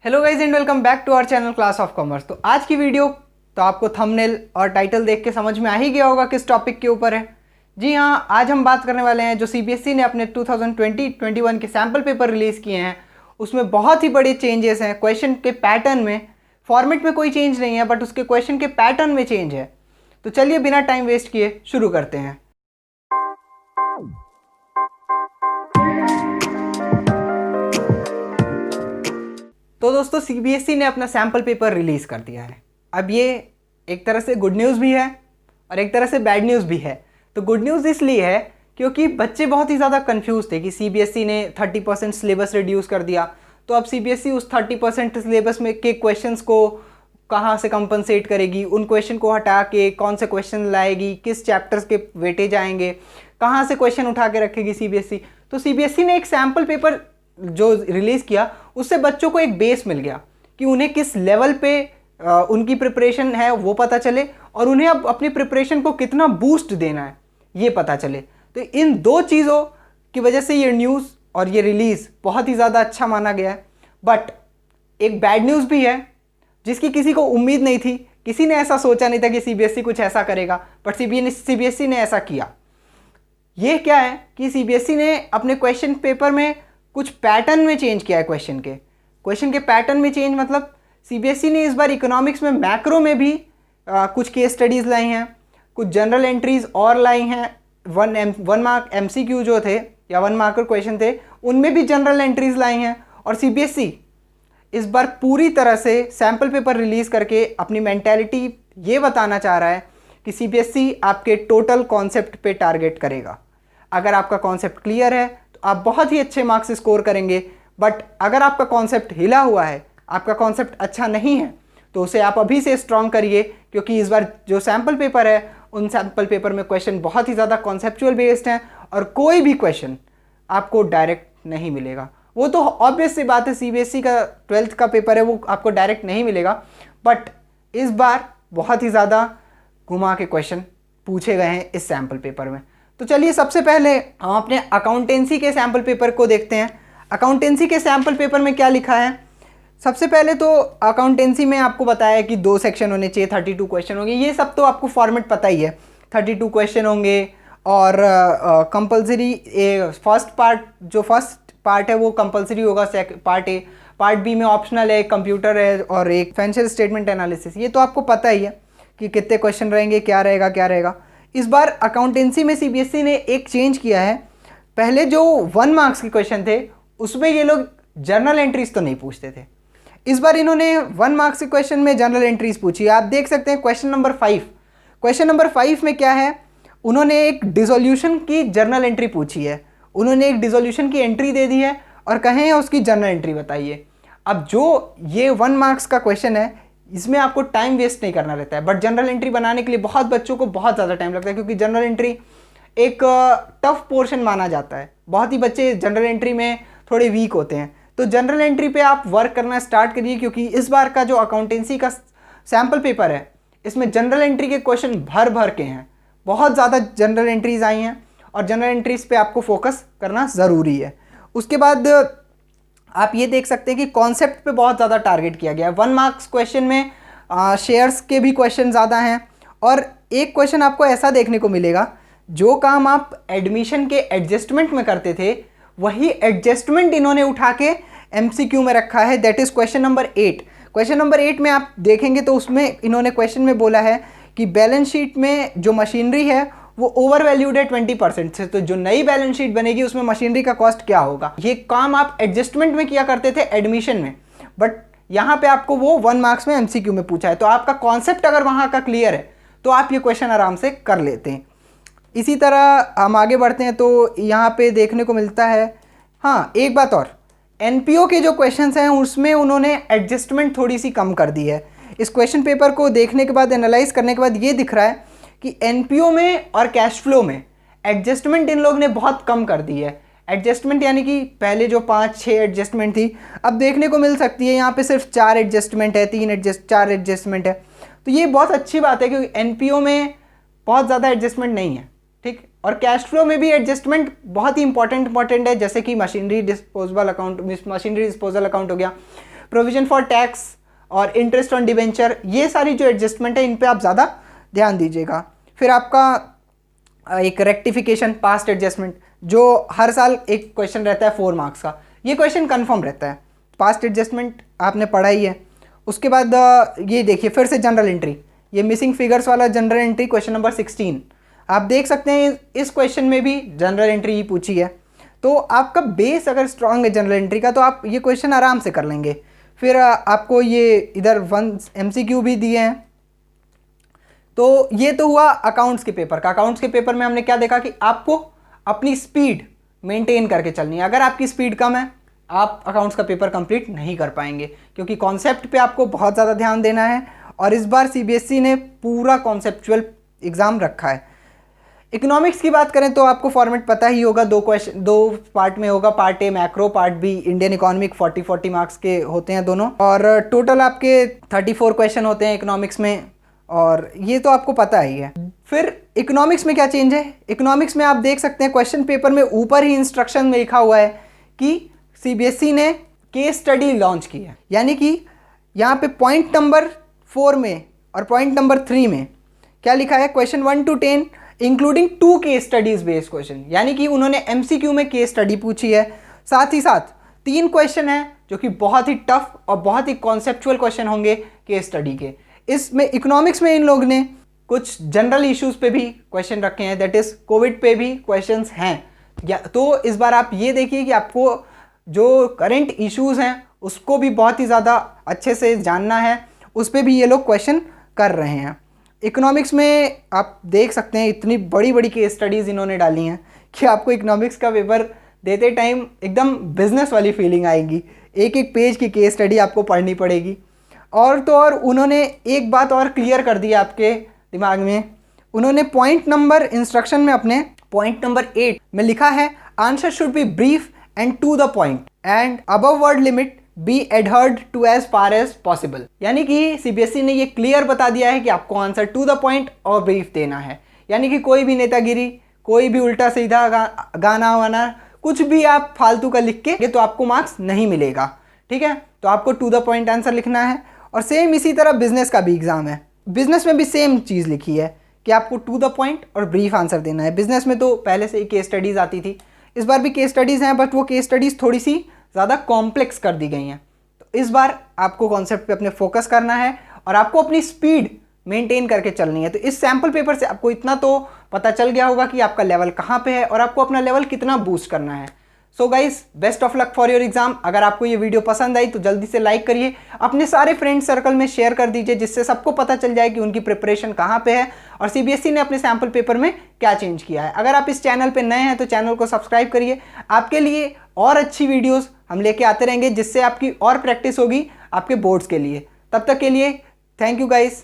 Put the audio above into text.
Hello guys and welcome back to our channel class of commerce. तो आज की video तो आपको थंबनेल और टाइटल देख के समझ में आ ही गया होगा किस टॉपिक के ऊपर है। जी हाँ, आज हम बात करने वाले हैं जो सीबीएसई ने अपने 2020-21 के सैम्पल पेपर रिलीज़ किए हैं, उसमें बहुत ही बड़े चेंजेस हैं। क्वेश्चन के पैटर्न में, फॉर्मेट में कोई चेंज नहीं है, बट उसके क्वेश्चन के पैटर्न में चेंज है। तो चलिए बिना टाइम वेस्ट किए शुरू करते हैं। तो दोस्तों, सीबीएसई ने अपना सैम्पल पेपर रिलीज़ कर दिया है। अब ये एक तरह से गुड न्यूज़ भी है और एक तरह से बैड न्यूज़ भी है। तो गुड न्यूज़ इसलिए है क्योंकि बच्चे बहुत ही ज़्यादा कंफ्यूज थे कि सीबीएसई ने 30% सिलेबस रिड्यूस कर दिया, तो अब सीबीएसई उस 30% सिलेबस में के क्वेश्चंस को कहाँ से कंपनसेट करेगी, उन क्वेश्चन को हटा के कौन से क्वेश्चन लाएगी, किस चैप्टर्स के वेटेज आएंगे, कहाँ से क्वेश्चन उठा के रखेगी सीबीएसई। तो सीबीएसई ने एक सैम्पल पेपर जो रिलीज़ किया, उससे बच्चों को एक बेस मिल गया कि उन्हें किस लेवल पे उनकी प्रिपरेशन है वो पता चले और उन्हें अब अपनी प्रिपरेशन को कितना बूस्ट देना है ये पता चले। तो इन दो चीज़ों की वजह से ये न्यूज़ और ये रिलीज़ बहुत ही ज़्यादा अच्छा माना गया है। बट एक बैड न्यूज़ भी है जिसकी किसी को उम्मीद नहीं थी, किसी ने ऐसा सोचा नहीं था कि सीबीएसई कुछ ऐसा करेगा, बट सीबीएसई ने ऐसा किया। ये क्या है कि सीबीएसई ने अपने क्वेश्चन पेपर में कुछ पैटर्न में चेंज किया है। क्वेश्चन के पैटर्न में चेंज मतलब सीबीएसई ने इस बार इकोनॉमिक्स में मैक्रो में भी कुछ केस स्टडीज़ लाई हैं, कुछ जनरल एंट्रीज और लाई हैं। वन मार्क एमसीक्यू जो थे या 1 मार्कर क्वेश्चन थे, उनमें भी जनरल एंट्रीज लाई हैं। और सीबीएसई इस बार पूरी तरह से सैम्पल पेपर रिलीज़ करके अपनी मेंटालिटी ये बताना चाह रहा है कि सीबीएसई आपके टोटल कॉन्सेप्ट पे टारगेट करेगा। अगर आपका कॉन्सेप्ट क्लियर है तो आप बहुत ही अच्छे मार्क्स स्कोर करेंगे, बट अगर आपका कॉन्सेप्ट हिला हुआ है, आपका कॉन्सेप्ट अच्छा नहीं है, तो उसे आप अभी से स्ट्रॉन्ग करिए, क्योंकि इस बार जो सैम्पल पेपर है उन सैम्पल पेपर में क्वेश्चन बहुत ही ज़्यादा कॉन्सेप्चुअल बेस्ड हैं और कोई भी क्वेश्चन आपको डायरेक्ट नहीं मिलेगा। वो तो ऑब्वियस सी बात है, सीबीएसई का 12th का पेपर है, वो आपको डायरेक्ट नहीं मिलेगा, बट इस बार बहुत ही ज़्यादा घुमा के क्वेश्चन पूछे गए हैं इस सैम्पल पेपर में। तो चलिए सबसे पहले हम अपने अकाउंटेंसी के सैम्पल पेपर को देखते हैं। अकाउंटेंसी के सैम्पल पेपर में क्या लिखा है। सबसे पहले तो अकाउंटेंसी में आपको बताया कि 2 सेक्शन होने चाहिए, 32 क्वेश्चन होंगे। ये सब तो आपको फॉर्मेट पता ही है, 32 क्वेश्चन होंगे और कंपलसरी फर्स्ट पार्ट है वो कंपलसरी होगा, पार्ट बी में ऑप्शनल है, कंप्यूटर है और एक फाइनेंशियल स्टेटमेंट एनालिसिस। ये तो आपको पता ही है कि कितने क्वेश्चन रहेंगे, क्या रहेगा। इस बार अकाउंटेंसी में सीबीएसई ने एक चेंज किया है। पहले जो 1 मार्क्स के क्वेश्चन थे उसमें ये लोग जर्नल एंट्रीज तो नहीं पूछते थे। इस बार इन्होंने 1 मार्क्स के क्वेश्चन में जर्नल एंट्रीज पूछी। आप देख सकते हैं क्वेश्चन नंबर 5 में क्या है, उन्होंने एक डिसोल्यूशन की जर्नल एंट्री पूछी है। उन्होंने एक डिसोल्यूशन की एंट्री दे दी है और कहे हैं उसकी जर्नल एंट्री बताइए। अब जो ये 1 मार्क्स का क्वेश्चन है, इसमें आपको टाइम वेस्ट नहीं करना रहता है, बट जनरल एंट्री बनाने के लिए बहुत बच्चों को बहुत ज़्यादा टाइम लगता है, क्योंकि जनरल एंट्री एक टफ पोर्शन माना जाता है। बहुत ही बच्चे जनरल एंट्री में थोड़े वीक होते हैं। तो जनरल एंट्री पे आप वर्क करना स्टार्ट करिए, क्योंकि इस बार का जो अकाउंटेंसी का सैम्पल पेपर है इसमें जनरल एंट्री के क्वेश्चन भर के हैं। बहुत ज़्यादा जनरल एंट्रीज आई हैं और जनरल एंट्रीज पे आपको फोकस करना ज़रूरी है। उसके बाद आप ये देख सकते हैं कि कॉन्सेप्ट पे बहुत ज़्यादा टारगेट किया गया है। 1 मार्क्स क्वेश्चन में शेयर्स के भी क्वेश्चन ज़्यादा हैं और एक क्वेश्चन आपको ऐसा देखने को मिलेगा, जो काम आप एडमिशन के एडजस्टमेंट में करते थे वही एडजस्टमेंट इन्होंने उठा के एमसीक्यू में रखा है। That is question number 8। Question number 8 में आप देखेंगे तो उसमें इन्होंने क्वेश्चन में बोला है कि बैलेंस शीट में जो मशीनरी है वो ओवर वैल्यूड है 20% से, तो जो नई बैलेंस शीट बनेगी उसमें मशीनरी का कॉस्ट क्या होगा। ये काम आप एडजस्टमेंट में किया करते थे एडमिशन में, बट यहाँ पे आपको वो 1 मार्क्स में एमसीक्यू में पूछा है। तो आपका कॉन्सेप्ट अगर वहाँ का क्लियर है तो आप ये क्वेश्चन आराम से कर लेते हैं। इसी तरह हम आगे बढ़ते हैं तो यहाँ पे देखने को मिलता है, हाँ एक बात और, एनपीओ के जो क्वेश्चंस हैं उसमें उन्होंने एडजस्टमेंट थोड़ी सी कम कर दी है। इस क्वेश्चन पेपर को देखने के बाद, एनालाइज करने के बाद ये दिख रहा है कि एनपीओ में और कैश फ्लो में एडजस्टमेंट इन लोग ने बहुत कम कर दी है। एडजस्टमेंट यानी कि पहले जो 5-6 एडजस्टमेंट थी, अब देखने को मिल सकती है यहाँ पे सिर्फ 4 एडजस्टमेंट है, 4 एडजस्टमेंट है। तो ये बहुत अच्छी बात है क्योंकि एनपीओ में बहुत ज़्यादा एडजस्टमेंट नहीं है, ठीक। और कैश फ्लो में भी एडजस्टमेंट बहुत ही इंपॉर्टेंट है, जैसे कि मशीनरी डिस्पोजल अकाउंट हो गया, प्रोविजन फॉर टैक्स और इंटरेस्ट ऑन डिबेंचर, ये सारी जो एडजस्टमेंट है इन पे आप ज़्यादा ध्यान दीजिएगा। फिर आपका एक रेक्टिफिकेशन पास्ट एडजस्टमेंट, जो हर साल एक क्वेश्चन रहता है 4 मार्क्स का, ये क्वेश्चन कन्फर्म रहता है। पास्ट एडजस्टमेंट आपने पढ़ा ही है। उसके बाद ये देखिए फिर से जनरल एंट्री, ये मिसिंग फिगर्स वाला जनरल एंट्री क्वेश्चन नंबर 16 आप देख सकते हैं। इस क्वेश्चन में भी जनरल एंट्री ही पूछी है। तो आपका बेस अगर स्ट्रांग है जनरल एंट्री का तो आप ये क्वेश्चन आराम से कर लेंगे। फिर आपको ये इधर 1 MCQ भी दिए हैं। तो ये तो हुआ अकाउंट्स के पेपर का। अकाउंट्स के पेपर में हमने क्या देखा कि आपको अपनी स्पीड मेंटेन करके चलनी है। अगर आपकी स्पीड कम है आप अकाउंट्स का पेपर कंप्लीट नहीं कर पाएंगे, क्योंकि कॉन्सेप्ट पे आपको बहुत ज़्यादा ध्यान देना है। और इस बार CBSE ने पूरा कॉन्सेप्चुअल एग्ज़ाम रखा है। इकोनॉमिक्स की बात करें तो आपको फॉर्मेट पता ही होगा, 2 पार्ट में होगा, part A macro, part B Indian economic. 40 marks के होते हैं दोनों, और टोटल आपके 34 क्वेश्चन होते हैं इकोनॉमिक्स में, और ये तो आपको पता ही है। फिर इकोनॉमिक्स में क्या चेंज है, इकोनॉमिक्स में आप देख सकते हैं क्वेश्चन पेपर में ऊपर ही इंस्ट्रक्शन में लिखा हुआ है कि CBSE ने केस स्टडी लॉन्च की है। यानी कि यहाँ पे पॉइंट नंबर 4 में और पॉइंट नंबर 3 में क्या लिखा है, question 1 to 10 including 2 case studies based question. यानी कि उन्होंने MCQ में केस स्टडी पूछी है, साथ ही साथ 3 क्वेश्चन हैं जो कि बहुत ही टफ और बहुत ही कॉन्सेप्चुअल क्वेश्चन होंगे केस स्टडी के। इसमें इकोनॉमिक्स में इन लोग ने कुछ जनरल इश्यूज पे भी क्वेश्चन रखे हैं, दैट इज कोविड पे भी क्वेश्चंस हैं। तो इस बार आप ये देखिए कि आपको जो करंट इश्यूज हैं उसको भी बहुत ही ज़्यादा अच्छे से जानना है, उस पर भी ये लोग क्वेश्चन कर रहे हैं। इकोनॉमिक्स में आप देख सकते हैं इतनी बड़ी बड़ी केस स्टडीज़ इन्होंने डाली हैं कि आपको इकोनॉमिक्स का पेपर देते टाइम एकदम बिजनेस वाली फीलिंग आएगी। एक एक पेज की केस स्टडी आपको पढ़नी पड़ेगी। और तो और उन्होंने एक बात और क्लियर कर दी आपके दिमाग में, उन्होंने पॉइंट नंबर इंस्ट्रक्शन में अपने पॉइंट नंबर 8 में लिखा है answer should be brief and to the point and above word limit be adhered to as far as possible. यानी कि CBSE ने ये क्लियर बता दिया है कि आपको आंसर टू द पॉइंट और ब्रीफ देना है। यानी कि कोई भी नेतागिरी, कोई भी उल्टा सीधा गाना वाना, कुछ भी आप फालतू का लिख के तो आपको मार्क्स नहीं मिलेगा। ठीक है, तो आपको टू द पॉइंट आंसर लिखना है। और सेम इसी तरह बिजनेस का भी एग्जाम है, बिजनेस में भी सेम चीज़ लिखी है कि आपको टू द पॉइंट और ब्रीफ आंसर देना है। बिजनेस में तो पहले से ही केस स्टडीज़ आती थी, इस बार भी केस स्टडीज़ हैं, बट वो केस स्टडीज़ थोड़ी सी ज़्यादा कॉम्प्लेक्स कर दी गई हैं। तो इस बार आपको कॉन्सेप्ट पे अपने फोकस करना है और आपको अपनी स्पीड मेंटेन करके चलनी है। तो इस सैम्पल पेपर से आपको इतना तो पता चल गया होगा कि आपका लेवल कहाँ पे है और आपको अपना लेवल कितना बूस्ट करना है। So guys, best of luck for your exam. अगर आपको ये वीडियो पसंद आई तो जल्दी से लाइक करिए, अपने सारे फ्रेंड सर्कल में शेयर कर दीजिए, जिससे सबको पता चल जाए कि उनकी प्रिपरेशन कहाँ पे है और CBSE ने अपने सैम्पल पेपर में क्या चेंज किया है। अगर आप इस चैनल पे नए हैं तो चैनल को सब्सक्राइब करिए, आपके लिए और अच्छी वीडियोज़ हम लेके आते रहेंगे, जिससे आपकी और प्रैक्टिस होगी आपके बोर्ड्स के लिए। तब तक के लिए थैंक यू गाइस।